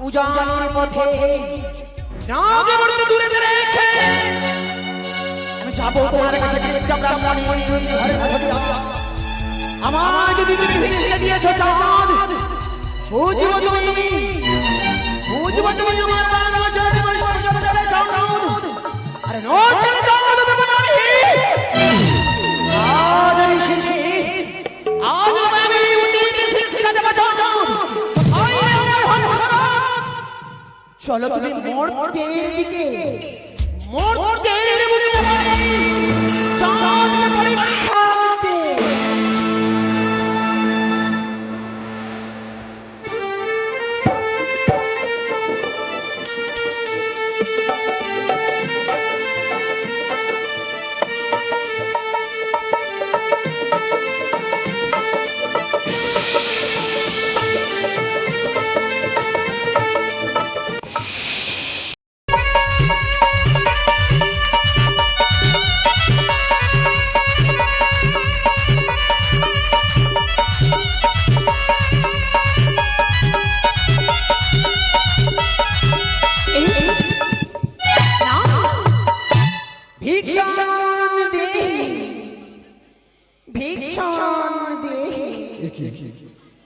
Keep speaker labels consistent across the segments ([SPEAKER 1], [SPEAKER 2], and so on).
[SPEAKER 1] উজানের পথে নাগে করতে দূরে রেখে আমি যাবো তোমার কাছে একটা ব্রাহ্মণী ঘরে বসিয়া আমার যদি তুমি ভিক্ষে দিয়েছো চাঁদ বুঝবো তুমি আমার বানো চাঁদ বসে যাবে চাঁদ আরে নো চলে চাঁদ দেবো না আমি আজ ঋষি আজ আমি উচিত শিক্ষা দেবো চাঁদ চলো তুমি মর্তের দিকে মর্তের দিকে চাঁদকে পরীক্ষা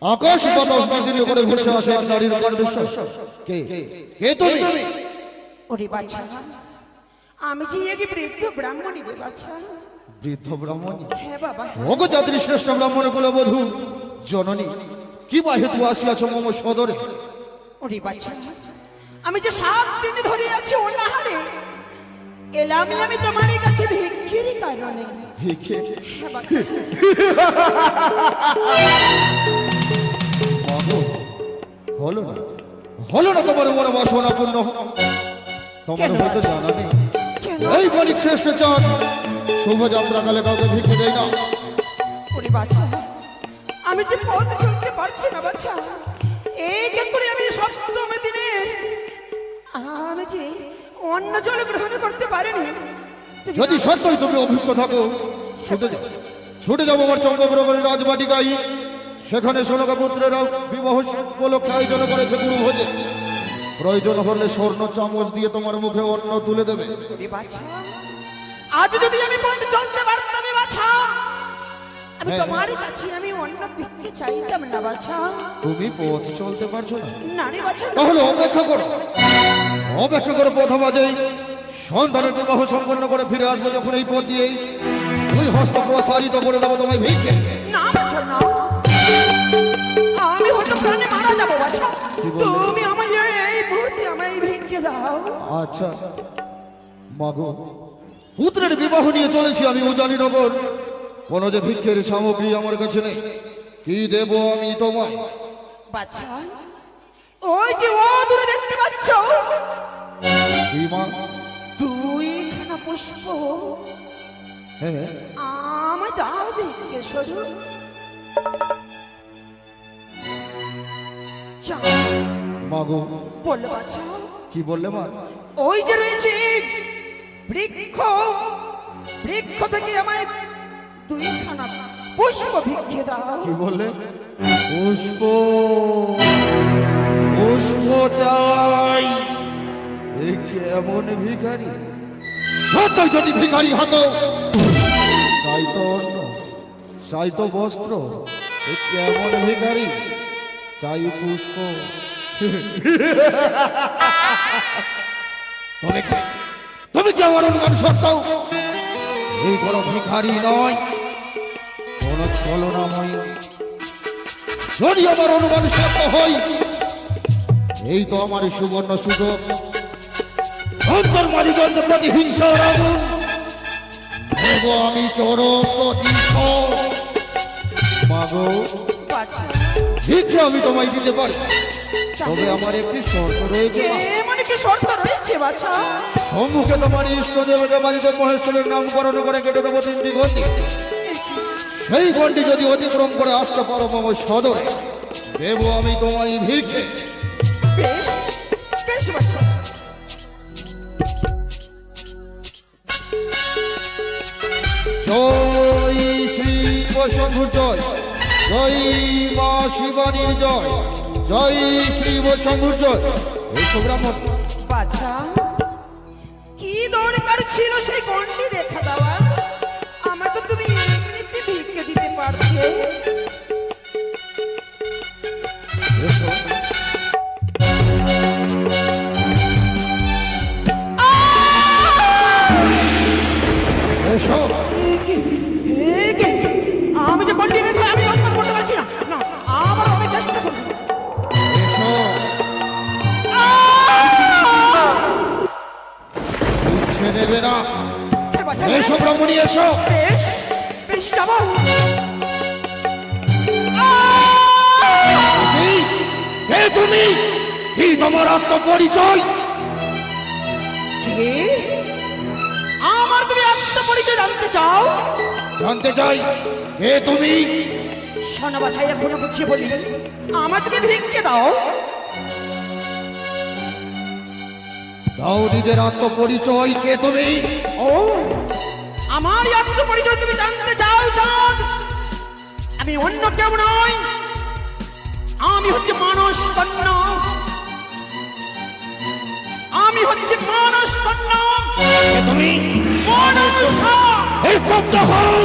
[SPEAKER 2] আকাশ বাতাস বিজলি করে ভেসে আসে এক নারীর কণ্ঠস্বর। কে কে তুমি?
[SPEAKER 1] ওরে বাছা আমি যে এক বৃদ্ধ ব্রাহ্মণী রে বাছা।
[SPEAKER 2] বৃদ্ধ ব্রাহ্মণী?
[SPEAKER 1] হ্যাঁ বাবা।
[SPEAKER 2] ওগো জাতির শ্রেষ্ঠ ব্রাহ্মণ কুলবধূ জননী, কি বা হেতু আসিয়াছ মম সদরে?
[SPEAKER 1] ওরে বাছা আমি যে 7 দিন ধরে আছি অনাহারে এলাম আমি তোমার কাছে ভিক্ষের কারণে।
[SPEAKER 2] ভিক্ষে?
[SPEAKER 1] হ্যাঁ বাছা।
[SPEAKER 2] হলো না তোমার মনে বাসনা পূর্ণ? তোমার হয়তো জানা নেই এই বণিক শ্রেষ্ঠ চাঁদ শুভযাত্রা কালে কাউকে ভিক্ষে দেয় না।
[SPEAKER 1] ওরে বাছা আমি যে পথ চলতে পারছি না বাছা, এই করে আমি সপ্তম দিনে আমি যে অন্ন জল গ্রহণ করতে পারিনি।
[SPEAKER 2] যদি সত্যই তুমি অভিজ্ঞ থাকো ছুটে যাবো আমার চন্দ্রগ্রহের রাজবাটিকায়। সেখানে সোনকা পুত্রেরা বিবাহ উপলক্ষে আয়োজন করেছে গুরুভোজে। প্রয়োজন হলে স্বর্ণ চামচ দিয়ে তোমার মুখে অন্ন তুলে দেবে।
[SPEAKER 1] আজ যদি আমি পথ চলতে পারতাম বাছা আমি তোমার কাছে আমি অন্ন ভিক্ষে চাইতাম না বাছা।
[SPEAKER 2] তুমি পথ চলতে পারছো না?
[SPEAKER 1] না রে বাছা।
[SPEAKER 2] তাহলে অপেক্ষা করো পথ বাজেই সন্তানের বিবাহ সম্পন্ন করে ফিরে আসবো যখন এই পথ দিয়ে দুই হস্ত প্রসারিত করে দেবো তোমায় ভিক্ষে।
[SPEAKER 1] না বাছা না, আমি হয়তো প্রাণে মারা যাবো বাছা, তুমি আমায় এই মুহূর্তে আমায় ভিক্ষে দাও।
[SPEAKER 2] আচ্ছা মাগো, পুত্রের বিবাহ নিয়ে চলেছি আমি উজানিনগর, কোন যে ভিক্ষের সামগ্রী আমার কাছে নেই। কি দেব আমি তোমায়?
[SPEAKER 1] বাছা ওই যে ও দূরে দেখতে পাচ্ছ
[SPEAKER 2] কি মা?
[SPEAKER 1] 2খানা পুষ্প।
[SPEAKER 2] হ্যাঁ
[SPEAKER 1] আমায় দাও ভিক্ষে স্বরূপ।
[SPEAKER 2] মাগো
[SPEAKER 1] বললে বাছা।
[SPEAKER 2] কি বললে মা?
[SPEAKER 1] ওই যে রয়েছে বৃক্ষ থেকে আমায় 2খানা পুষ্প ভিক্ষে দাও।
[SPEAKER 2] কি বললে? পুষ্প চাই? এই কেমন ভিখারি? সত্যই যদি ভিখারি হতো চাইতো অন্ন, চাইতো বস্ত্র, এই কেমন ভিখারি? চাই পুষ্প। তুমি কি আমার অনুমান সত্ত্বেও এই কোনো ভিখারি নয়, কোন ছলনাময়? যদি আমার অনুমান সত্য হয় এই তো আমার সুবর্ণ সুযোগ। অন্তর্মালিগঞ্জ প্রতিহিংসা আগুন দেব আমি চরম প্রতিশোধ। মাগো ভিক্ষে আমি তোমায় দিতে পারি, তবে আমার একটি শর্ত রয়েছে।
[SPEAKER 1] মানে কি শর্ত রয়েছে বাছা?
[SPEAKER 2] সম্মুখে তোমার ইষ্ট দেবতা বাড়িতে মহেশ্বরের নামকরণ করে কেটে দেবো 3টি গণ্ডি। সেই গণ্ডি যদি অতিক্রম করে আসতে পারো মম সদরে দেব আমি তোমায় ভিক্ষে।
[SPEAKER 1] বেশ বেশ বাছা।
[SPEAKER 2] জয় শিব শম্ভু জয়, জয় মা শিবানীর জয়, জয় শ্রী বৈষ্ণব জয়। এসো ব্রাহ্মণ।
[SPEAKER 1] বাচ্চা কি দরকার ছিল সেই গন্ডি রেখে দেওয়া? আমার তো তুমি এমনিতে ভিক্ষে দিতে পারতে।
[SPEAKER 2] এসো। এসো।
[SPEAKER 1] আমি যে গন্ডি রেখে আমি লঙ্ঘন করতে পারছি না। না, আবার আমি চেষ্টা করবো।
[SPEAKER 2] এসো। ইচ্ছে নেবে না।
[SPEAKER 1] এ বাচ্চা,
[SPEAKER 2] এসো ব্রাহ্মণী এসো।
[SPEAKER 1] বেশ বেশ যাবো।
[SPEAKER 2] কি? কে তুমি? কি তোমার আত্মপরিচয়?
[SPEAKER 1] কে? আমার তুমি আত্মপরিচয় জানতে চাও?
[SPEAKER 2] জানতে চাই কে তুমি?
[SPEAKER 1] শোনো বাছাই, এখনো বুঝিয়ে বলি, আমার তুমি ভিক্ষে দাও।
[SPEAKER 2] দাও নিজের আত্মপরিচয়। কে তুমি?
[SPEAKER 1] ও, আমার এই আত্মপরিচয় তুমি জানতে চাও? চাঁদ, আমি অন্য কেউ নই। আমি হচ্ছে মানস কন্যা। আমি হচ্ছে মানস কন্যা।
[SPEAKER 2] কে তুমি?
[SPEAKER 1] মানসা।
[SPEAKER 2] স্তব্ধ হও।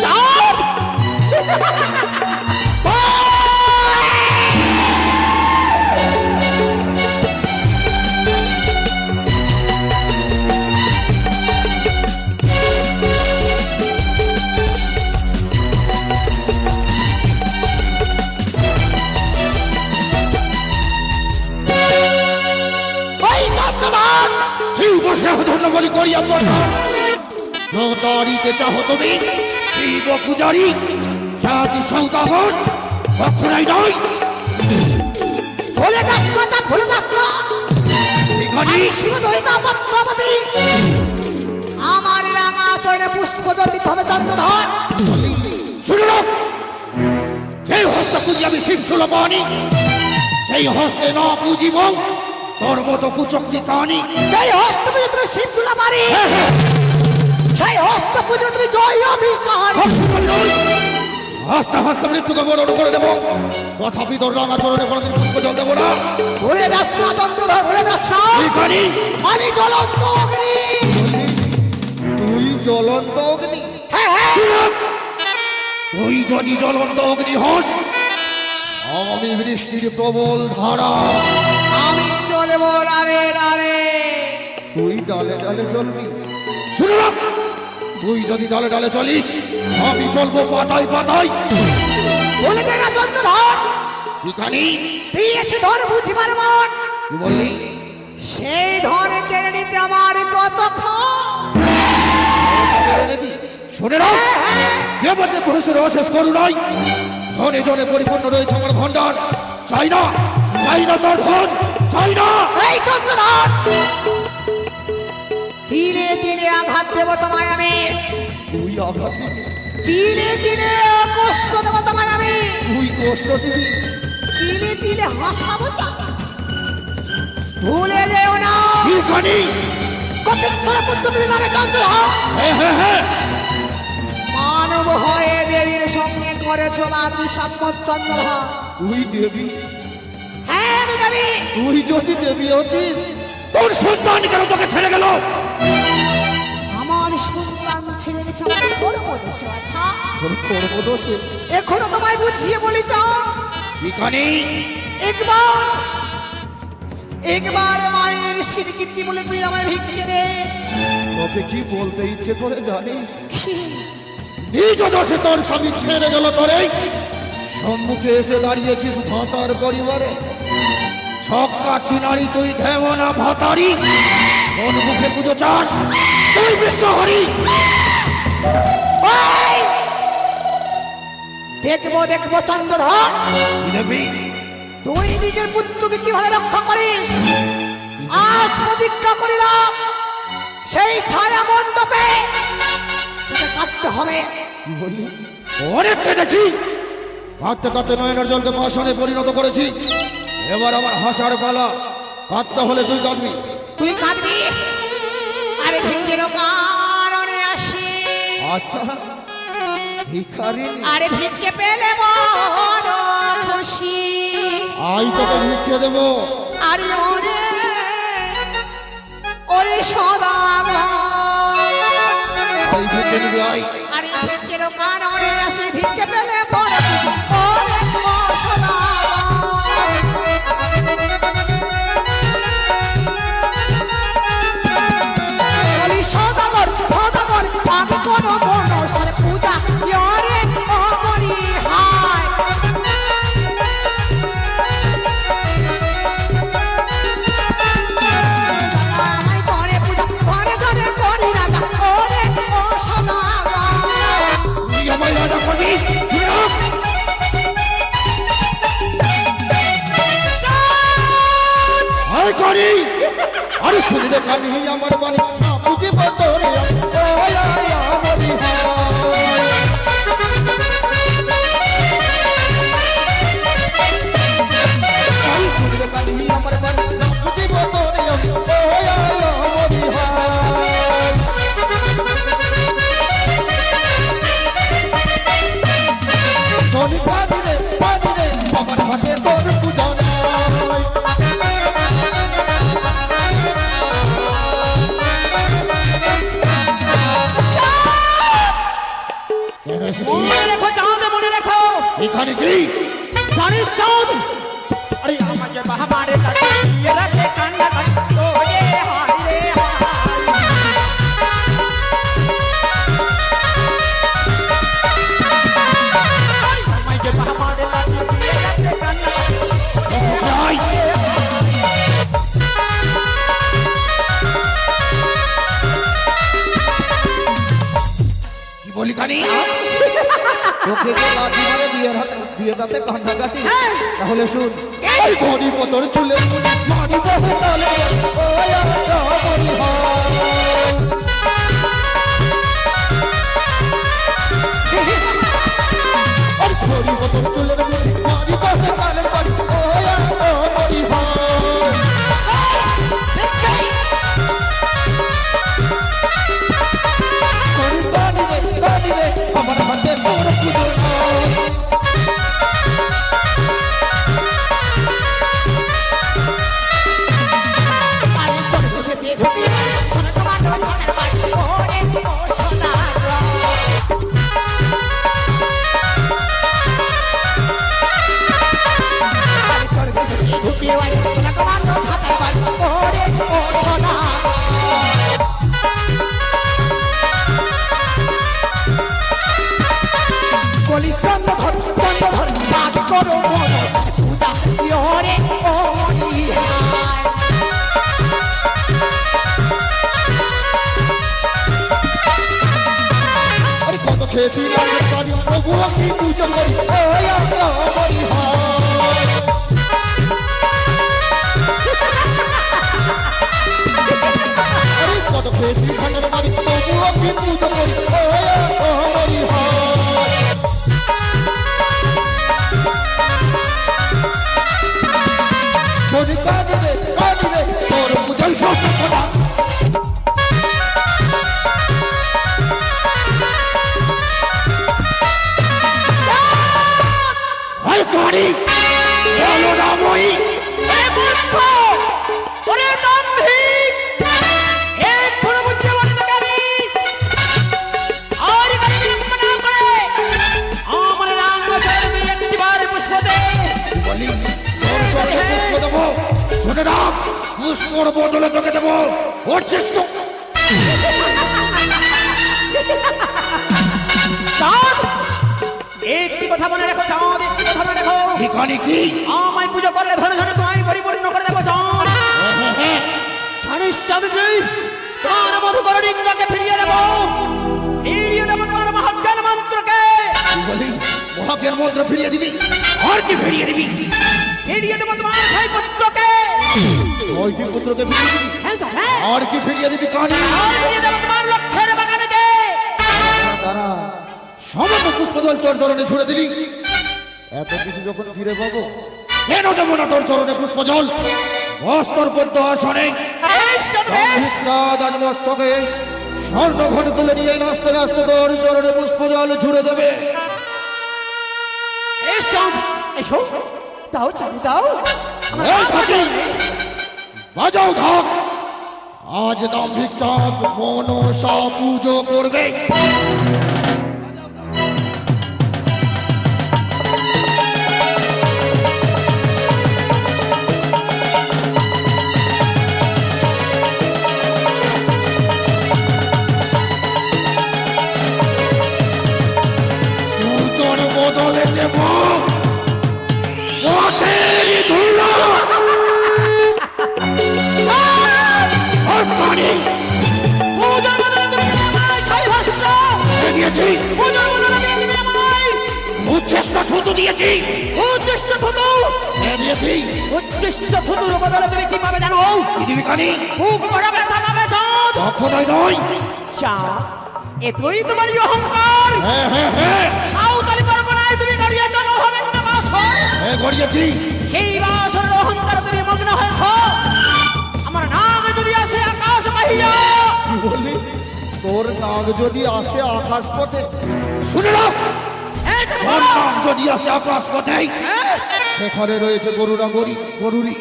[SPEAKER 1] চাঁদ,
[SPEAKER 2] ওই চন্দ্রদান শিব সাধন বলি করিয়া প্রধান তারিতে চাহ তুমি শিব পূজারী জাতি সৌদাগর কখনোই নয়।
[SPEAKER 3] ভুলে যাস না, চাঁদ, ভুলে যাস না।
[SPEAKER 2] এখানে
[SPEAKER 3] আমি শিবদয়িতা পদ্মাবতী। আমার রাঙা চরণে পুষ্প জল দিতে হবে চন্দ্রধর।
[SPEAKER 2] শুনে রাখ, সেই হস্ত পুজি আমি শিব সুলভানি, সেই হস্তে না পুজিব তোর মতো কুচক্রি কাহানি।
[SPEAKER 3] সেই হস্ত পুজো তুমি শিব তুলা মারি, সেই হস্ত পুজো তুমি জয় অভিসারী।
[SPEAKER 2] হাসতে হাসতে মৃত্যুকে বরণ করে দেবো, তথাপি তোর রাঙা চরণে কোনোদিন পুষ্প জল দেবো না।
[SPEAKER 3] ভুলে যাস না চন্দ্রধর, ভুলে যাস না।
[SPEAKER 2] এখানে
[SPEAKER 3] আমি জ্বলন্ত অগ্নি।
[SPEAKER 2] তুই জ্বলন্ত অগ্নি?
[SPEAKER 3] হ্যাঁ, হ্যাঁ।
[SPEAKER 2] তুই যদি জ্বলন্ত অগ্নি হস, আমি বৃষ্টির প্রবল ধারা।
[SPEAKER 3] আমি চলবো ডালে ডালে।
[SPEAKER 2] তুই ডালে ডালে চলবি? শুনে রাখ, তুই যদি ডালে ডালে চলিস, আমি চলবো পাতায় পাতায়।
[SPEAKER 3] ভুলে যায় না চন্দ্রধর,
[SPEAKER 2] এখানে
[SPEAKER 3] দিয়েছি ধর বুঝিবার মন।
[SPEAKER 2] কি বললি?
[SPEAKER 3] সেই ধরে কেড়ে নিতে আমার কতক্ষণ।
[SPEAKER 2] কেড়ে নিবি? শুনে রাখ, দেবতে পুরুষের অশেষ করুণাই ধনে জনে পরিপূর্ণ রয়েছে আমার ভণ্ডার। চাই না, চাই না তোর ধন, চাই না।
[SPEAKER 3] এই চন্দ্রধর, দিনে দিনে আঘাত দেব তোমায় আমি।
[SPEAKER 2] তুই আঘাত দিবি?
[SPEAKER 3] দিনে দিনে কষ্ট দেব তোমায় আমি।
[SPEAKER 2] তুই কষ্ট দিবি?
[SPEAKER 3] দিনে দিনে হাসাবো চাঁদ। ভুলে যেও না
[SPEAKER 2] এখানে
[SPEAKER 3] কটেশ্বর পুত্র তুমি নামে চন্দ্রধর।
[SPEAKER 2] হ্যাঁ হ্যাঁ হ্যাঁ,
[SPEAKER 3] মানব হয়ে দেবীর সঙ্গে করেছ বাপি সম্মত চন্দ্রধর।
[SPEAKER 2] তুই দেবী?
[SPEAKER 3] হ্যাঁ আমি দেবী।
[SPEAKER 2] তুই যদি দেবী হতিস, তোর সন্তান কেন তোকে ছেড়ে গেল?
[SPEAKER 3] আমার সন্তান ছেড়ে গেছে আমার গর্ব দেশে। আচ্ছা,
[SPEAKER 2] তোর কর্মদোষে।
[SPEAKER 3] এখনো তোমায় বুঝিয়ে বলি চাও,
[SPEAKER 2] এখানে
[SPEAKER 3] একবার একবার মায়ের স্বীকৃতি বলে তুই আমায় ভিক্ষে দে।
[SPEAKER 2] তোকে কি বলতে ইচ্ছে করে জানিস? নিজ দোষে তোর স্বামী ছেড়ে গেল তোরে, সম্মুখে এসে দাঁড়িয়েছিস ভাতার পরিবারে। ছক্কা ছিনারি তুই ঢেমনা ভাতারি, কোন মুখে পুজো চাস তুই বিশ্বহরি?
[SPEAKER 3] ওই! দেখবো দেখবো চন্দ্রধর,
[SPEAKER 2] দেবী
[SPEAKER 3] তুই নিজের পুত্রকে কিভাবে রক্ষা করিস। আজ প্রতিজ্ঞা করিলাম, সেই ছায়া মণ্ডপে তোকে কাঁদতে হবে।
[SPEAKER 2] কি বললি? অনেক কেটেছি, কাঁদতে কাঁদতে নয়নের জলকে পাষাণে পরিণত করেছি। এবার আমার হাসার পালা, কাঁদতে হলে তুই কাঁদবি।
[SPEAKER 3] তুই কাঁদবি, আরে ভিক্ষের কারণে আসি।
[SPEAKER 2] আচ্ছা, ভিখারিনী
[SPEAKER 3] আরে ভিক্ষে পেলে বড় খুশি।
[SPEAKER 2] আই তোকে ভিক্ষে দেবো।
[SPEAKER 3] আরে ওরে ওরে সদাগর,
[SPEAKER 2] আই ভিক্ষে দিবি আই।
[SPEAKER 3] আরে ভিক্ষের কারণে আসি ভিক্ষে পেলে বড় খুশি। ওরে ও সদাগর, ওরে সদাগর সদাগর আমি কোনো মনসার পূজা ওরে অপরিহার। আমায় করে পূজা ঘরে ঘরে করি রাজা ওরে ও সদাগর।
[SPEAKER 2] তুই আমায় রাজা করবি? আই করি। আরে শুনলে কানি আমার বাণী না বুঝে বদলে ওই আই আমারি হায়। আই শুনলে কানি আমার বাণী না বুঝে বদলে ওই আই আমারি হায়। শনি পানি রে আমার হাতে তোর পূজা নাই। কেন এসেছিস?
[SPEAKER 1] মনে রেখো চাঁদ, মনে রেখো।
[SPEAKER 2] এখানে কি?
[SPEAKER 1] জানিস চাঁদ, আরে আমাকে বাহামারে কাটে দিয়ে রাখে কান্না কাটে ওরে হায় রে হায়। আমাকে বাহামারে কাটে দিয়ে রাখে কান্না কাটে
[SPEAKER 2] যাই। কি বলি কানি? তোকে যে লাঠি মারে বিয়ের রাতে কান্না কাটি, তাহলে শুন। এই ঘড়ি পতর চুলে মারি বহু তালে ওই আমারি হায়। আর ঘড়ি পতর চুলে মারি বহু তালে ওই আমারি হায়। ঘড়ি কানি রে আমার হাতে তোর পুজো নাই।
[SPEAKER 3] আরে চলে বসেছে ঝুঁকি সোনা তোমার ধনের বাড়ি ওরে ও সদাগর। আরে চলে বসেছে ঝুঁকি সোনা তোমার ধনের বাড়ি ওরে ও সদাগর। কলি চন্দ্রধর বাদ করো মনসার পূজা ওরে ও মনিহার।
[SPEAKER 2] আরে কত খেয়েছি লালের পানি প্রভু আমি পূজা করি ওই আমারি হায়। আরে কত খেয়েছি ধানের পানি প্রভু আমি পূজা করি ওই আমারি হায়। শনি কানি রে তোর পূজাই সব খোদা। আই করি চলো না মই।
[SPEAKER 1] ওরে মূর্খ, ওরে দাম্ভিক, এক্ষুনি বুঝিয়ে বলে তোকে আমি। আর এখানে বিলম্ব না করে আমার রান্না চলবে একটিবার পুষ্প দে।
[SPEAKER 2] বলি তোর চোখে পুষ্প দেবো। শুনে রাখ, পুষ্পর বদলে তোকে দেবো। হচ্ছিস তো?
[SPEAKER 1] চাঁদ, একটি কথা মনে রেখো চাঁদ, একটি কথা মনে রেখো।
[SPEAKER 2] ঠিকানি কি?
[SPEAKER 1] আমায় পুজো করলে ধরে ধরে তোমায় পরিপূর্ণ করে দেবো চাঁদ। জানিস চাঁদজি, তোমার মধুকর ডিঙ্গাকে ফিরিয়ে দেবো। ফিরিয়ে দেবো তোমার মহাজ্ঞান মন্ত্রকে।
[SPEAKER 2] তুই বলি মহাজ্ঞান মন্ত্র ফিরিয়ে দিবি? আর কি ফিরিয়ে দিবি?
[SPEAKER 1] ফিরিয়ে দেবো তোমার ভাই পুত্রকে।
[SPEAKER 2] ওইটি পুত্রকে ফিরিয়ে দিবি?
[SPEAKER 1] হ্যাঁ স্যার, হ্যাঁ।
[SPEAKER 2] আর কি ফিরিয়ে দিবি কানি?
[SPEAKER 1] আর ফিরিয়ে দেবো তোমার লক্ষ্যের বাগানেকে।
[SPEAKER 2] তারা সমস্ত পুষ্পদল তোর চরণে ছুড়ে দিলি। এত কিছু যখন ফিরে পাবো, কেন দেবো না তোর চরণে পুষ্পজল? বস্তর পদ্ম আসনে
[SPEAKER 1] এই শোন বেশ।
[SPEAKER 2] চাঁদ আজ মস্তকে স্বর্ণ ঘটে তুলে নিয়ে নাচতে নাচতে তোর চরণে পুষ্প জল ছুড়ে দেবে।
[SPEAKER 1] এসো এসো দাও চাবি দাও আমার
[SPEAKER 2] এই
[SPEAKER 1] হাত
[SPEAKER 2] ঢাকি,
[SPEAKER 1] বাজাও।
[SPEAKER 2] বাজাও ঢাক, আজ দাম্ভিক চাঁদ মনসা পুজো করবে। পূজন বদলে দেব পথেরই ধুলো। পানি
[SPEAKER 1] পূজার বদলে তুমি আমায় ছাই ভস্ম।
[SPEAKER 2] দিয়েছি,
[SPEAKER 1] পূজার বদলে তুমি আমায়
[SPEAKER 2] উচ্ছেষ্ট থুতু দিয়েছি,
[SPEAKER 1] উচ্ছিষ্ট থুতু।
[SPEAKER 2] দিয়েছি।
[SPEAKER 1] উচ্ছিষ্ট থুতুর বদলে তুমি কি পাবে জানো?
[SPEAKER 2] কি দিবি কানি?
[SPEAKER 1] বুক ভরা ব্যথা পাবে চাঁদ।
[SPEAKER 2] কখনোই নয়।
[SPEAKER 1] চাঁদ এতই তোমার অহংকার।
[SPEAKER 2] হ্যাঁ হ্যাঁ হ্যাঁ
[SPEAKER 1] সাঁওতালি পরগনায় তুমি দাঁড়িয়ে চলো হবেন না বাসর।
[SPEAKER 2] হ্যাঁ গড়িয়েছি।
[SPEAKER 1] সেই বাসরের অহংকার তুমি মগ্ন হয়েছ। আমার নাম যদি আসে আকাশ বাহিয়া।
[SPEAKER 2] কি বললি? তোর নাগ যদি আসে আকাশ পথে, শুনে নাও,
[SPEAKER 1] এই যে
[SPEAKER 2] তোর
[SPEAKER 1] বলো।
[SPEAKER 2] নাগ যদি আসে আকাশ পথে,
[SPEAKER 1] হ্যাঁ?
[SPEAKER 2] সেখানে রয়েছে গরুরা গরুরি,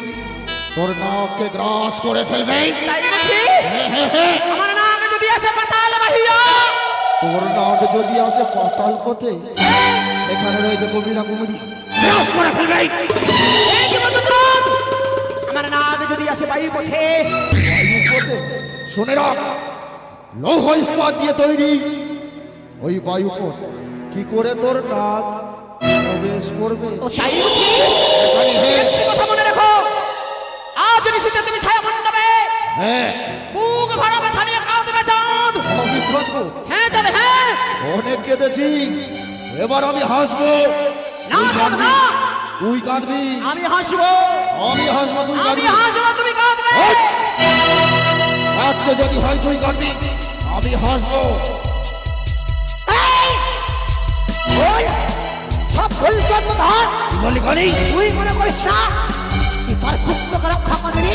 [SPEAKER 2] তোর নাগকে গ্রাস করে ফেলবে।
[SPEAKER 1] তাই বলছি।
[SPEAKER 2] হ্যাঁ হ্যাঁ হ্যাঁ
[SPEAKER 1] আমার নাম যদি আসে পাতাল বাহিয়া।
[SPEAKER 2] তোর নাগ যদি আসে পাতাল পথে, সেখানে রয়েছে কবিরা কুমিরি, গ্রাস করে ফেলবে।
[SPEAKER 1] এই যে বলছো চাঁদ, আমার নাম যদি আসে বায়ু পথে।
[SPEAKER 2] বায়ু পথে, শুনে রাখ, লৌহ ইস্পাত দিয়ে তৈরি ওই বায়ুপথ কি করে তোর নাগ প্রবেশ করবে?
[SPEAKER 1] ও তাই বলছি। একটি কথা মনে রেখো, আজ নিশিতে তুমি ছায়া মণ্ডপে
[SPEAKER 2] হ্যাঁ
[SPEAKER 1] বুক ভরা ব্যথা নিয়ে কাঁদবে চাঁদ।
[SPEAKER 2] আমি কাঁদবো,
[SPEAKER 1] হ্যাঁ চাঁদ হ্যাঁ।
[SPEAKER 2] অনেক কেঁদেছি, এবার আমি হাসবো।
[SPEAKER 1] না
[SPEAKER 2] তুই
[SPEAKER 1] চাঁদ
[SPEAKER 2] কাঁদবি,
[SPEAKER 1] না,
[SPEAKER 2] তুই কাঁদবি,
[SPEAKER 1] আমি হাসবো।
[SPEAKER 2] আমি হাসবো, তুই
[SPEAKER 1] আমি
[SPEAKER 2] কাঁদবি।
[SPEAKER 1] হাসবো তুমি কাঁদবে।
[SPEAKER 2] আজকে যদি হয় তুই কাঁদবি, আমি হাসবো।
[SPEAKER 3] এই! ভুল! সব ভুল জন্মধর।
[SPEAKER 2] তুই বলি কানি?
[SPEAKER 3] তুই মনে করিস না তুই তোর পুত্রকে রক্ষা করবি?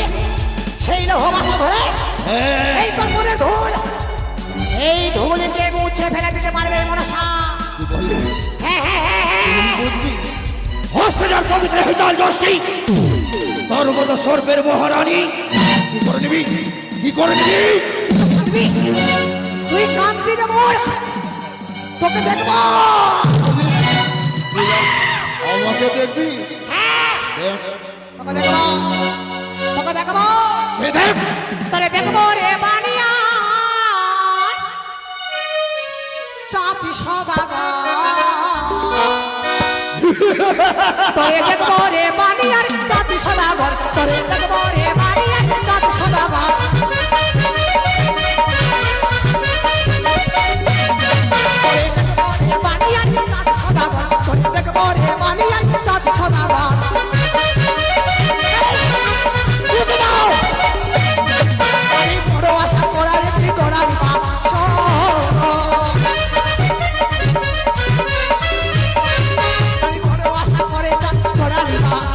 [SPEAKER 3] সেই লোহ বাসা ধরে
[SPEAKER 2] হ্যাঁ
[SPEAKER 3] এই তোর মনের ধুল, এই ধুলকে মুছে ফেলে দিতে পারবে মনসা।
[SPEAKER 2] তুই বলি,
[SPEAKER 3] হ্যাঁ হ্যাঁ হ্যাঁ হ্যাঁ।
[SPEAKER 2] বুঝবি, হস্তে যার পবিত্র হিতাল যষ্টি, তোর মতো সর্বের মহারানী কি করে নিবি, কি করে নিবি?
[SPEAKER 3] কাঁদবি? তুই কাঁদবি না মূর্খ, তোকে দেখবো।
[SPEAKER 2] আমাকে দেখবি?
[SPEAKER 3] হ্যাঁ,
[SPEAKER 2] দেখ,
[SPEAKER 3] তোকে দেখবো, তোকে দেখবো,
[SPEAKER 2] সে দেখ।
[SPEAKER 3] তোরে দেখবো রে বানিয়া চাঁদি সদাগর। তোরে দেখবো রে বানিয়ার চাঁদি সদাগর, তোরে দেখবো রে বানিয়ার চাঁদি সদাগর। তোরে দেখবো রে বানিয়ার চাঁদি সদাগর, তোরে দেখবো রে বানিয়ার চাঁদি সদাগর। বুঝে দাও, আমি বড় আশা করার কি করার বাস। আমি বড় আশা করে যাচ্ছি করার বাস।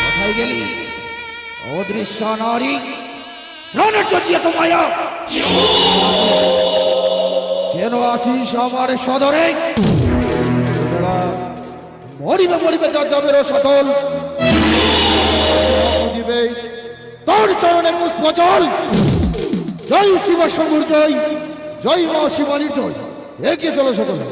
[SPEAKER 2] কোথায় গেলি অদৃশ্য নারী, প্রাণের যদি এত মায়া, কেন আসিস আমার সদরে? মরিবে মরিবে যা যাবে রসতল, দিবে তোর চরণে পুষ্প জল। জয় শিব শম্ভুর জয়, জয় মা শিবানীর জয়। এগিয়ে চলো সকলে।